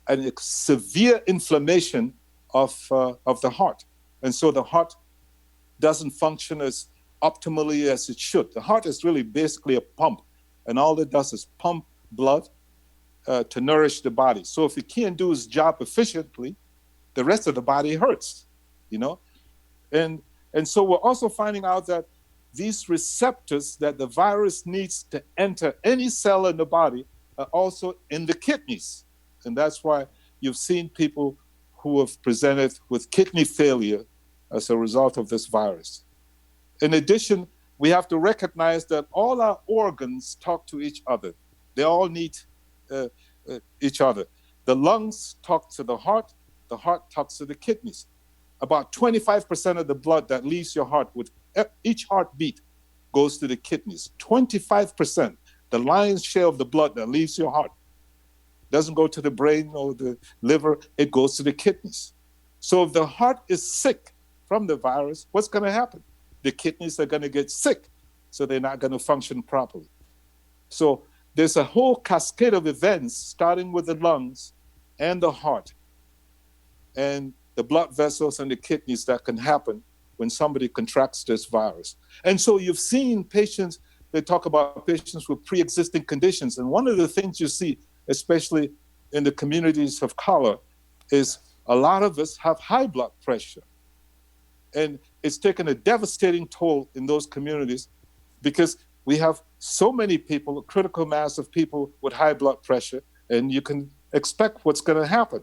Speaker 2: a severe inflammation of the heart. And so the heart doesn't function as optimally as it should. The heart is really basically a pump, and all it does is pump blood to nourish the body. So if it can't do its job efficiently, the rest of the body hurts, you know? And so we're also finding out that these receptors that the virus needs to enter any cell in the body are also in the kidneys. And that's why you've seen people who have presented with kidney failure as a result of this virus. In addition, we have to recognize that all our organs talk to each other. They all need each other. The lungs talk to the heart talks to the kidneys. About 25% of the blood that leaves your heart with each heartbeat goes to the kidneys. 25%, the lion's share of the blood that leaves your heart, doesn't go to the brain or the liver, it goes to the kidneys. So if the heart is sick from the virus, what's going to happen? The kidneys are going to get sick, so they're not going to function properly. So there's a whole cascade of events, starting with the lungs and the heart and the blood vessels and the kidneys, that can happen when somebody contracts this virus. And so you've seen patients, they talk about patients with pre-existing conditions. And one of the things you see, especially in the communities of color, is a lot of us have high blood pressure. And it's taken a devastating toll in those communities because we have so many people, a critical mass of people with high blood pressure, and you can expect what's going to happen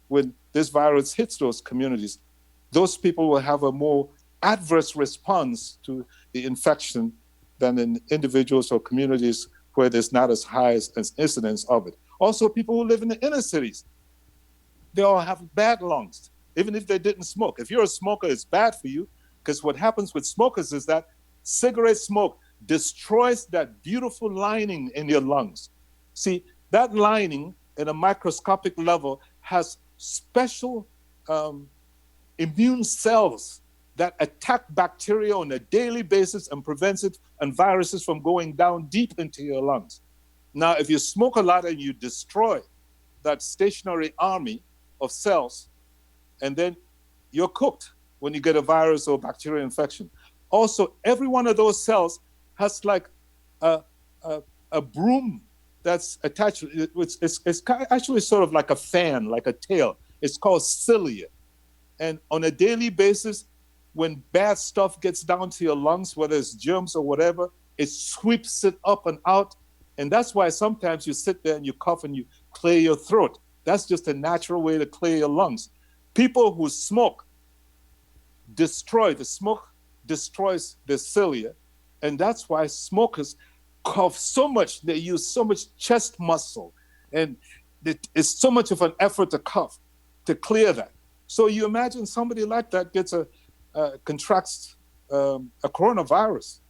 Speaker 2: when this virus hits those communities. Those people will have a more adverse response to the infection than in individuals or communities where there's not as high as incidence of it. Also, people who live in the inner cities, they all have bad lungs, even if they didn't smoke. If you're a smoker, it's bad for you, because what happens with smokers is that cigarette smoke destroys that beautiful lining in your lungs. See, that lining at a microscopic level has special immune cells that attack bacteria on a daily basis and prevents it and viruses from going down deep into your lungs. Now, if you smoke a lot and you destroy that stationary army of cells, and then you're cooked when you get a virus or bacterial infection. Also, every one of those cells has like a broom that's attached. It's actually sort of like a fan, like a tail. It's called cilia. And on a daily basis, when bad stuff gets down to your lungs, whether it's germs or whatever, it sweeps it up and out. And that's why sometimes you sit there and you cough and you clear your throat. That's just a natural way to clear your lungs. People who smoke smoke destroys the cilia. And that's why smokers cough so much. They use so much chest muscle. And it's so much of an effort to cough, to clear that. So you imagine somebody like that contracts a coronavirus.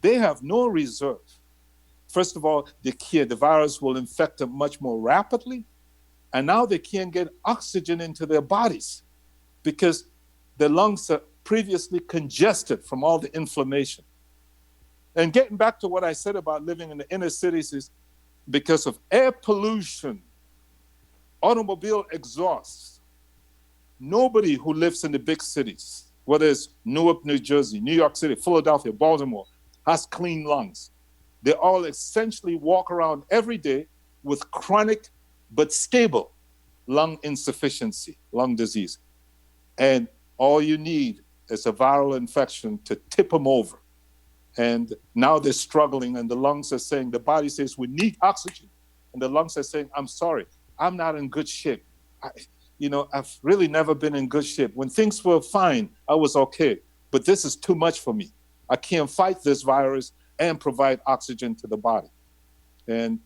Speaker 2: They have no reserve. First of all, the virus will infect them much more rapidly. And now they can't get oxygen into their bodies because the lungs are previously congested from all the inflammation. And getting back to what I said about living in the inner cities, is because of air pollution, automobile exhausts. Nobody who lives in the big cities, whether it's Newark, New Jersey, New York City, Philadelphia, Baltimore, has clean lungs. They all essentially walk around every day with chronic but stable lung insufficiency, lung disease. And all you need is a viral infection to tip them over. And now they're struggling, and the lungs are saying, the body says, we need oxygen. And the lungs are saying, I'm sorry, I'm not in good shape. I've really never been in good shape. When things were fine, I was okay. But this is too much for me. I can't fight this virus and provide oxygen to the body. And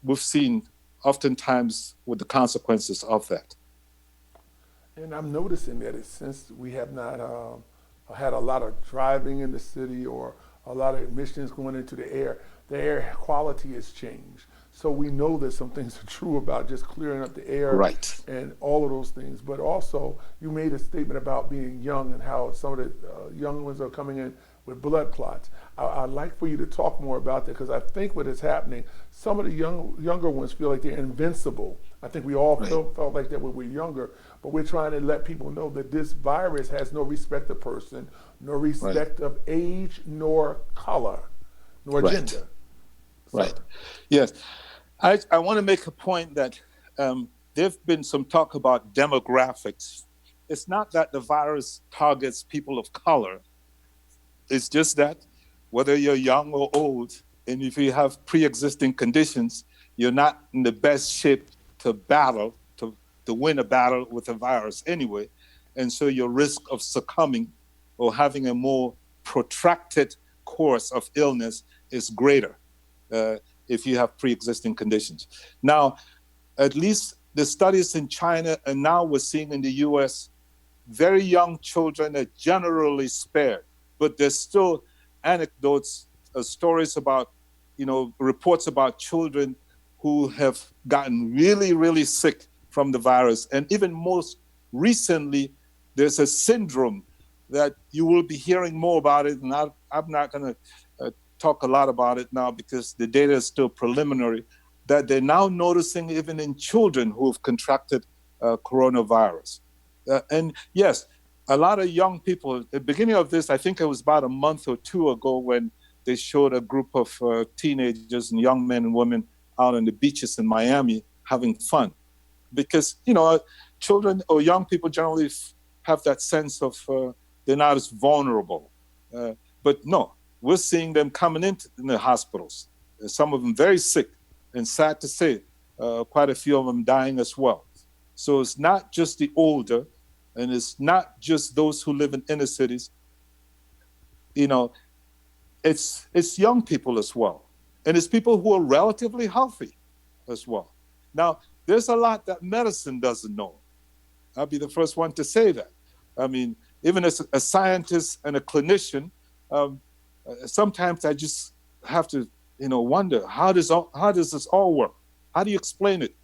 Speaker 2: we've seen oftentimes with the consequences of that.
Speaker 1: And I'm noticing that since we have not had a lot of driving in the city or a lot of emissions going into the air quality has changed. So we know that some things are true about just clearing up the air,
Speaker 2: right,
Speaker 1: and all of those things. But also, you made a statement about being young and how some of the young ones are coming in with blood clots. I'd like for you to talk more about that, because I think what is happening, some of the younger ones feel like they're invincible. I think we all felt like that when we were younger, but we're trying to let people know that this virus has no respect of person, nor respect of age, nor color, nor gender.
Speaker 2: Right. Yes. I want to make a point that there's been some talk about demographics. It's not that the virus targets people of color. It's just that whether you're young or old, and if you have pre-existing conditions, you're not in the best shape to battle, to win a battle with a virus anyway. And so your risk of succumbing or having a more protracted course of illness is greater uh, if you have pre-existing conditions. Now, at least the studies in China, and now we're seeing in the US, very young children are generally spared, but there's still anecdotes, stories about, reports about children who have gotten really, really sick from the virus. And even most recently, there's a syndrome that you will be hearing more about it. And I'm not going to talk a lot about it now because the data is still preliminary, that they're now noticing even in children who have contracted coronavirus. And yes, a lot of young people, at the beginning of this, I think it was about a month or two ago when they showed a group of teenagers and young men and women out on the beaches in Miami having fun. Because, children or young people generally have that sense of they're not as vulnerable. But no, we're seeing them coming into the hospitals, some of them very sick, and sad to say, quite a few of them dying as well. So it's not just the older, and it's not just those who live in inner cities. It's young people as well. And it's people who are relatively healthy as well. Now, there's a lot that medicine doesn't know. I'll be the first one to say that. I mean, even as a scientist and a clinician, sometimes I just have to, wonder, how does this all work? How do you explain it?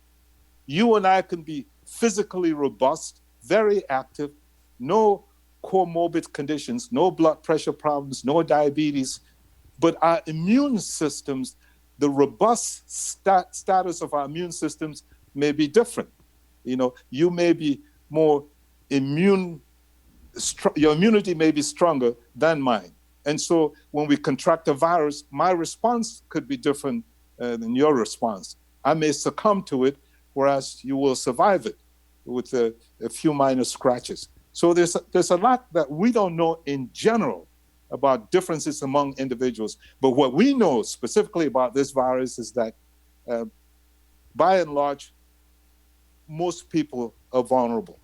Speaker 2: You and I can be physically robust, very active, no comorbid conditions, no blood pressure problems, no diabetes, but our immune systems, the robust status of our immune systems may be different. You may be more your immunity may be stronger than mine. And so when we contract a virus, my response could be different than your response. I may succumb to it, whereas you will survive it with a few minor scratches. So there's a lot that we don't know in general about differences among individuals. But what we know specifically about this virus is that, by and large, most people are vulnerable.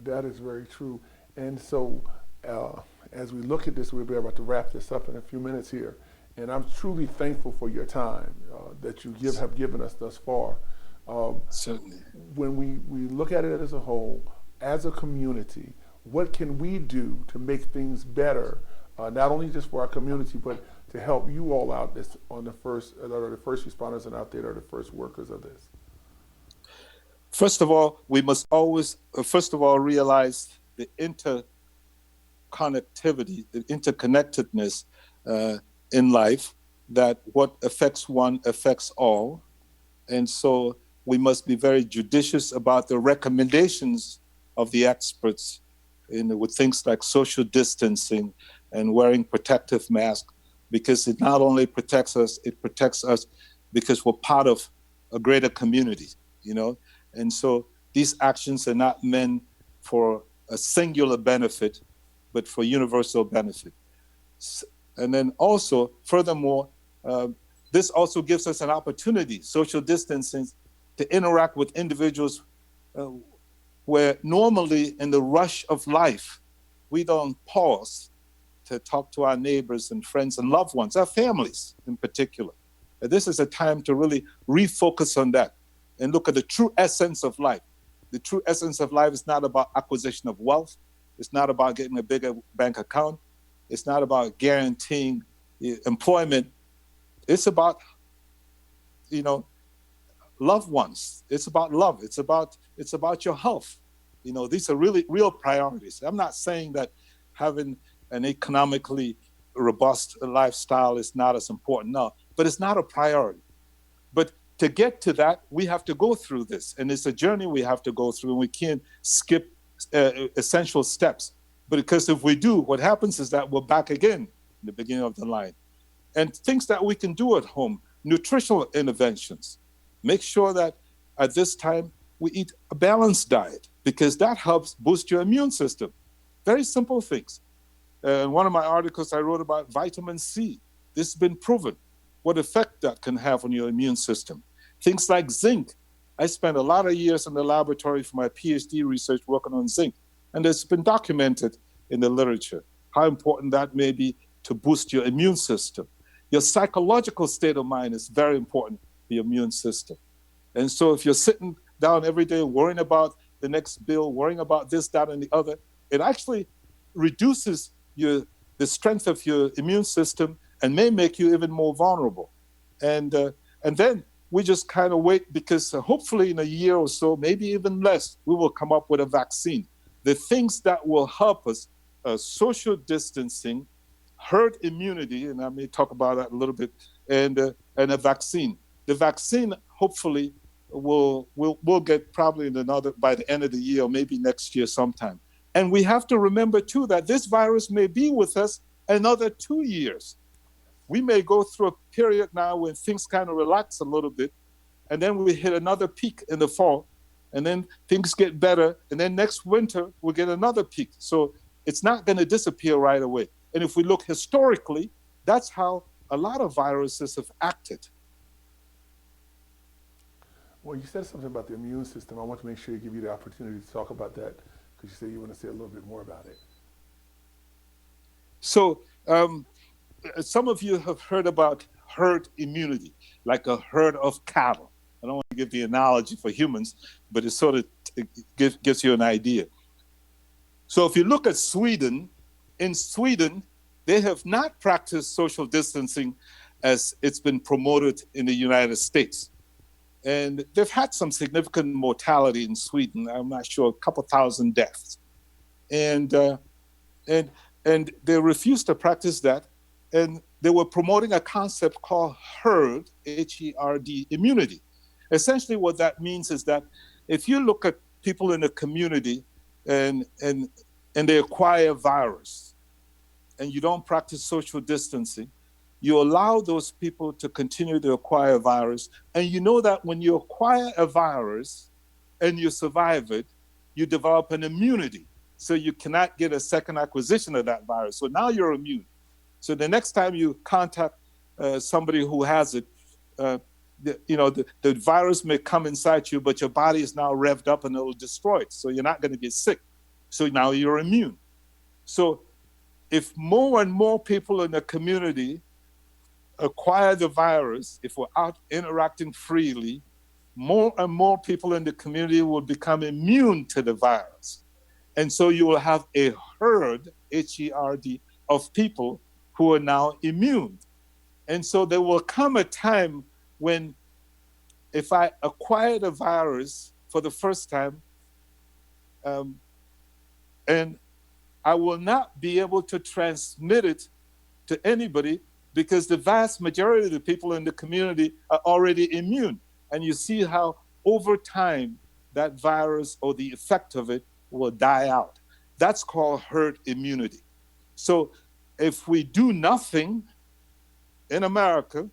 Speaker 1: That is very true. And so, as we look at this, we'll be about to wrap this up in a few minutes here. And I'm truly thankful for your time that you have given us thus far.
Speaker 2: Certainly.
Speaker 1: When we look at it as a whole, as a community, what can we do to make things better, not only just for our community, but to help you all out this on the first responders and out there are the first workers of this?
Speaker 2: First of all, we must always, realize the interconnectivity, the interconnectedness in life, that what affects one affects all. And so we must be very judicious about the recommendations of the experts with things like social distancing and wearing protective masks, because it not only protects us, it protects us because we're part of a greater community, And so these actions are not meant for a singular benefit, but for universal benefit. And then also, furthermore, this also gives us an opportunity, social distancing, to interact with individuals where normally in the rush of life, we don't pause to talk to our neighbors and friends and loved ones, our families in particular. And this is a time to really refocus on that and look at the true essence of life. The true essence of life is not about acquisition of wealth. It's not about getting a bigger bank account. It's not about guaranteeing employment. It's about, loved ones. It's about love. It's about your health. These are really real priorities. I'm not saying that having an economically robust lifestyle is not as important. No, but it's not a priority. But to get to that, we have to go through this. And it's a journey we have to go through, and we can't skip essential steps. But because if we do, what happens is that we're back again in the beginning of the line. And things that we can do at home, nutritional interventions. Make sure that at this time we eat a balanced diet, because that helps boost your immune system. Very simple things. One of my articles I wrote about vitamin C. This has been proven, what effect that can have on your immune system. Things like zinc. I spent a lot of years in the laboratory for my PhD research working on zinc, and it's been documented in the literature how important that may be to boost your immune system. Your psychological state of mind is very important for your immune system. And so if you're sitting down every day worrying about the next bill, worrying about this, that, and the other, it actually reduces the strength of your immune system and may make you even more vulnerable. And then we just kind of wait because hopefully in a year or so, maybe even less, we will come up with a vaccine. The things that will help us, social distancing, herd immunity, and I may talk about that a little bit, and a vaccine. The vaccine hopefully we'll get probably by the end of the year or maybe next year sometime. And we have to remember too that this virus may be with us another 2 years. We may go through a period now when things kind of relax a little bit, and then we hit another peak in the fall, and then things get better, and then next winter we'll get another peak. So it's not going to disappear right away. And if we look historically, that's how a lot of viruses have acted.
Speaker 1: Well, you said something about the immune system. I want to make sure you give you the opportunity to talk about that because you said you want to say a little bit more about it.
Speaker 2: So some of you have heard about herd immunity, like a herd of cattle. I don't want to give the analogy for humans, but it sort of gives you an idea. So if you look at Sweden, in Sweden, they have not practiced social distancing as it's been promoted in the United States. And they've had some significant mortality in Sweden. I'm not sure, a couple thousand deaths. And they refused to practice that. And they were promoting a concept called herd, H-E-R-D, immunity. Essentially what that means is that if you look at people in a community and they acquire a virus and you don't practice social distancing, you allow those people to continue to acquire a virus. And you know that when you acquire a virus and you survive it, you develop an immunity. So you cannot get a second acquisition of that virus. So now you're immune. So the next time you contact somebody who has it, the virus may come inside you, but your body is now revved up and it'll destroy it. So you're not going to get sick. So now you're immune. So if more and more people in the community acquire the virus, if we're out interacting freely, more and more people in the community will become immune to the virus. And so you will have a herd, H-E-R-D, of people who are now immune. And so there will come a time when if I acquire the virus for the first time, and I will not be able to transmit it to anybody because the vast majority of the people in the community are already immune. And you see how over time that virus or the effect of it will die out. That's called herd immunity. So if we do nothing in America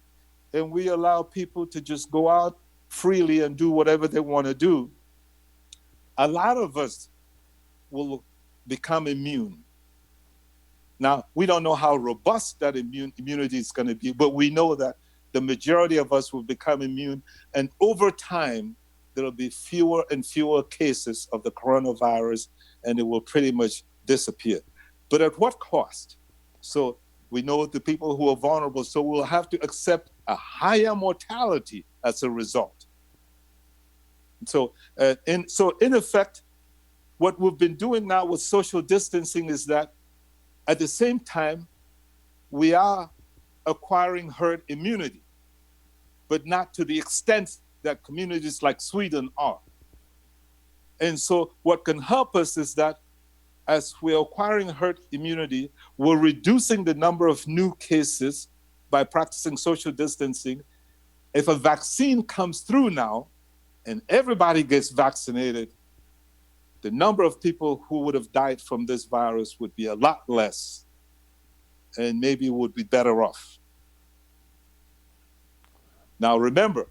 Speaker 2: and we allow people to just go out freely and do whatever they want to do, a lot of us will become immune. Now, we don't know how robust that immunity is going to be, but we know that the majority of us will become immune. And over time, there will be fewer and fewer cases of the coronavirus, and it will pretty much disappear. But at what cost? So we know the people who are vulnerable, so we'll have to accept a higher mortality as a result. So in effect, what we've been doing now with social distancing is that at the same time, we are acquiring herd immunity, but not to the extent that communities like Sweden are. And so what can help us is that as we're acquiring herd immunity, we're reducing the number of new cases by practicing social distancing. If a vaccine comes through now and everybody gets vaccinated, the number of people who would have died from this virus would be a lot less, and maybe would be better off. Now remember,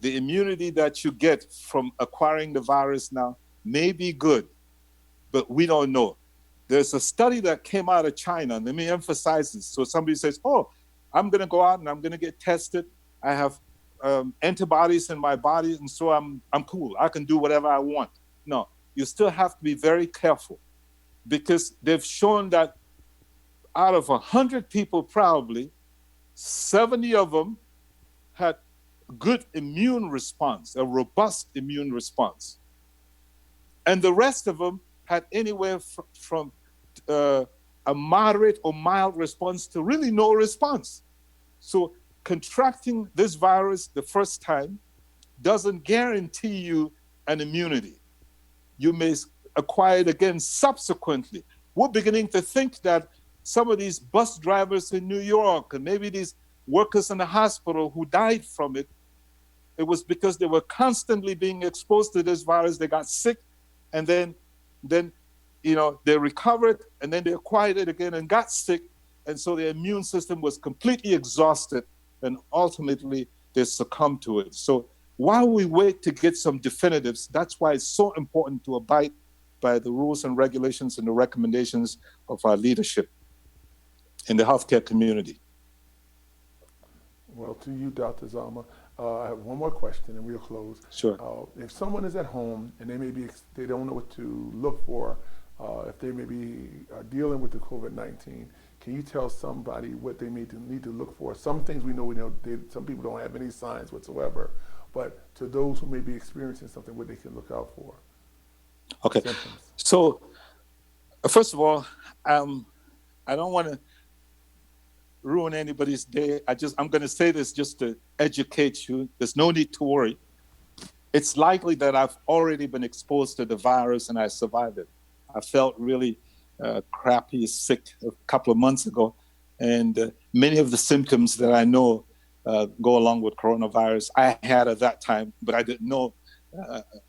Speaker 2: the immunity that you get from acquiring the virus now may be good, but we don't know. There's a study that came out of China, and let me emphasize this. So somebody says, oh, I'm going to go out and I'm going to get tested. I have antibodies in my body, and so I'm cool. I can do whatever I want. No, you still have to be very careful, because they've shown that out of 100 people, probably 70 of them had good immune response, a robust immune response. And the rest of them had anywhere from a moderate or mild response to really no response. So contracting this virus the first time doesn't guarantee you an immunity. You may acquire it again subsequently. We're beginning to think that some of these bus drivers in New York and maybe these workers in the hospital who died from it, it was because they were constantly being exposed to this virus. They got sick, and then they recovered, and then they acquired it again and got sick, and so their immune system was completely exhausted, and ultimately they succumbed to it. So while we wait to get some definitives, that's why it's so important to abide by the rules and regulations and the recommendations of our leadership in the healthcare community.
Speaker 1: Well, to you, Dr. Zama, I have one more question and we'll close.
Speaker 2: Sure.
Speaker 1: If someone is at home and they don't know what to look for, if they maybe are dealing with the COVID-19, can you tell somebody what they need to look for? Some things we know, some people don't have any signs whatsoever, but to those who may be experiencing something, what they can look out for?
Speaker 2: Okay.
Speaker 1: Symptoms.
Speaker 2: So, first of all, I don't want to ruin anybody's day. I'm going to say this just to educate you. There's no need to worry. It's likely that I've already been exposed to the virus and I survived it. I felt really crappy, sick a couple of months ago, and many of the symptoms that I know go along with coronavirus, I had at that time, but I didn't know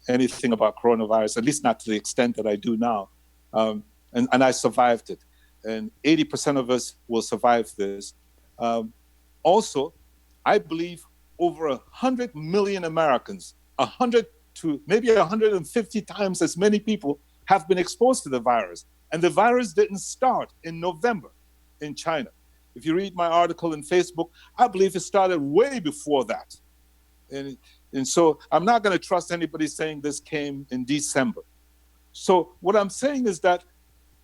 Speaker 2: anything about coronavirus, at least not to the extent that I do now. And I survived it. And 80% of us will survive this. Also, I believe over 100 million Americans, 100 to maybe 150 times as many people have been exposed to the virus. And the virus didn't start in November in China. If you read my article in Facebook, I believe it started way before that. And so I'm not going to trust anybody saying this came in December. So what I'm saying is that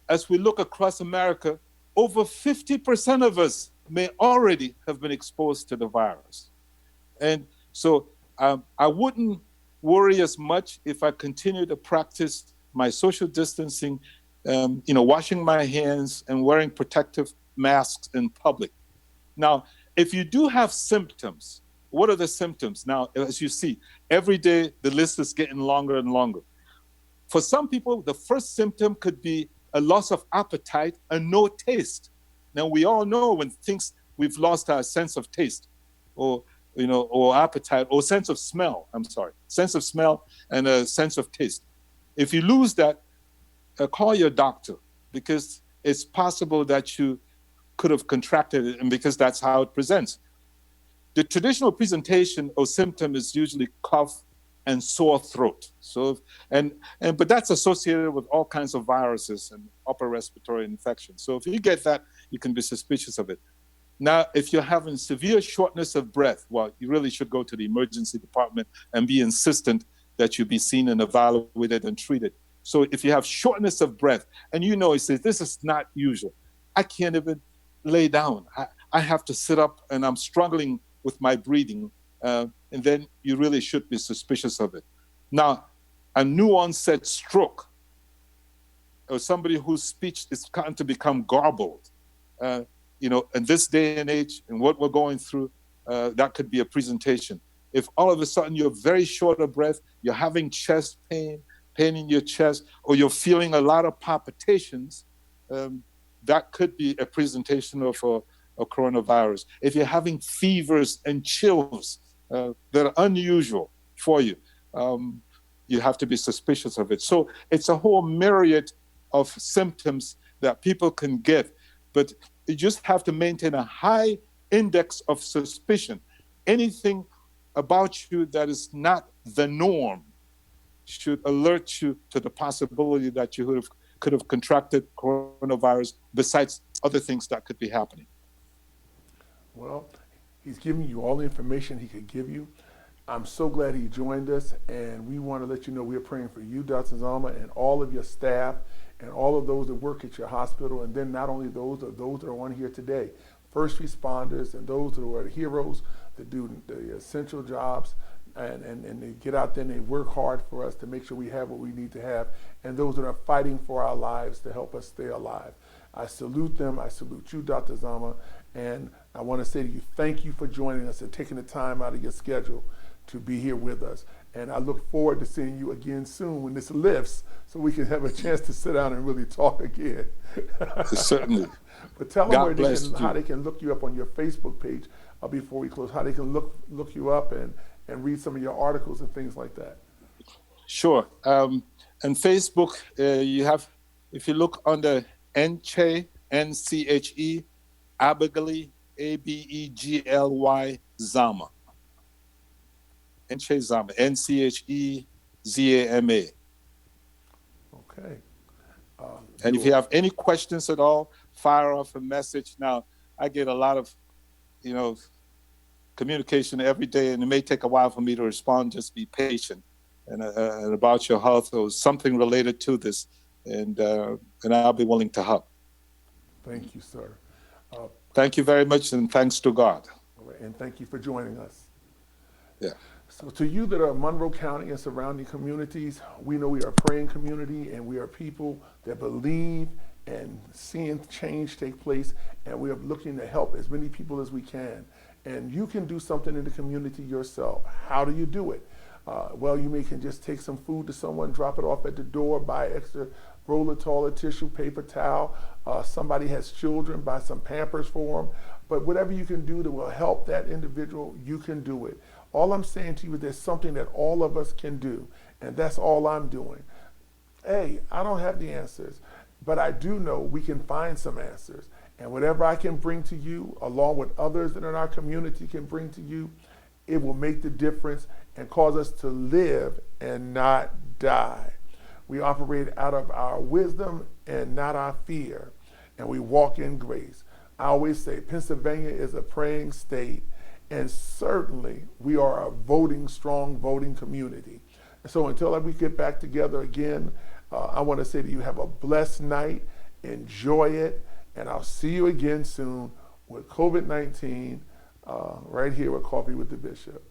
Speaker 2: as we look across America, over 50% of us may already have been exposed to the virus. And so I wouldn't worry as much if I continue to practice my social distancing, washing my hands and wearing protective masks in public. Now, if you do have symptoms, what are the symptoms? Now, as you see, every day the list is getting longer and longer. For some people, the first symptom could be a loss of appetite and no taste. Now, we all know when we've lost our sense of taste or appetite or sense of smell, sense of smell and a sense of taste. If you lose that, call your doctor, because it's possible that you could have contracted it, and because that's how it presents. The traditional presentation or symptom is usually cough and sore throat. But that's associated with all kinds of viruses and upper respiratory infections. So if you get that, you can be suspicious of it. Now, if you're having severe shortness of breath, well, you really should go to the emergency department and be insistent that you be seen and evaluated and treated. So if you have shortness of breath, and it says, this is not usual. I can't even lay down. I have to sit up and I'm struggling with my breathing. And then you really should be suspicious of it. Now, a new onset stroke, or somebody whose speech is starting to become garbled, in this day and age and what we're going through, that could be a presentation. If all of a sudden you're very short of breath, you're having chest pain in your chest, or you're feeling a lot of palpitations, that could be a presentation of a coronavirus. If you're having fevers and chills that are unusual for you, you have to be suspicious of it. So it's a whole myriad of symptoms that people can get, but you just have to maintain a high index of suspicion. Anything about you that is not the norm should alert you to the possibility that you could have contracted coronavirus besides other things that could be happening.
Speaker 1: Well, he's giving you all the information he could give you. I'm so glad he joined us, and we want to let you know we're praying for you, Dr. Zama, and all of your staff, and all of those that work at your hospital, and then not only those that are on here today, first responders and those who are the heroes that do the essential jobs, and they get out there and they work hard for us to make sure we have what we need to have, and those that are fighting for our lives to help us stay alive. I salute them. I salute you, Dr. Zama, and I want to say to you, thank you for joining us and taking the time out of your schedule to be here with us. And I look forward to seeing you again soon when this lifts so we can have a chance to sit down and really talk again.
Speaker 2: Certainly.
Speaker 1: But tell them how
Speaker 2: you.
Speaker 1: they can look you up on your Facebook page before we close, how they can look you up and read some of your articles and things like that.
Speaker 2: Sure. And Facebook, you have, if you look under Nche, N-C-H-E, Abegly, A-B-E-G-L-Y, Zama. Nche Zama, N-C-H-E-Z-A-M-A.
Speaker 1: Okay.
Speaker 2: And if you have any questions at all, fire off a message. Now, I get a lot of, communication every day, and it may take a while for me to respond. Just be patient. And about your health or something related to this, and I'll be willing to help.
Speaker 1: Thank you, sir.
Speaker 2: Thank you very much, and thanks to God.
Speaker 1: And thank you for joining us.
Speaker 2: Yeah.
Speaker 1: So to you that are Monroe County and surrounding communities, we know we are a praying community, and we are people that believe and seeing change take place, and we are looking to help as many people as we can. And you can do something in the community yourself. How do you do it? Well, you can just take some food to someone, drop it off at the door, buy extra roll of toilet tissue, paper towel. Somebody has children, buy some Pampers for them. But whatever you can do that will help that individual, you can do it. All I'm saying to you is there's something that all of us can do, and that's all I'm doing. Hey, I don't have the answers, but I do know we can find some answers. And whatever I can bring to you, along with others that in our community can bring to you, it will make the difference and cause us to live and not die. We operate out of our wisdom and not our fear, and we walk in grace. I always say Pennsylvania is a praying state, and certainly we are a strong voting community. So until we get back together again, I want to say to you, have a blessed night, enjoy it, and I'll see you again soon with COVID-19 right here with Coffee with the Bishop.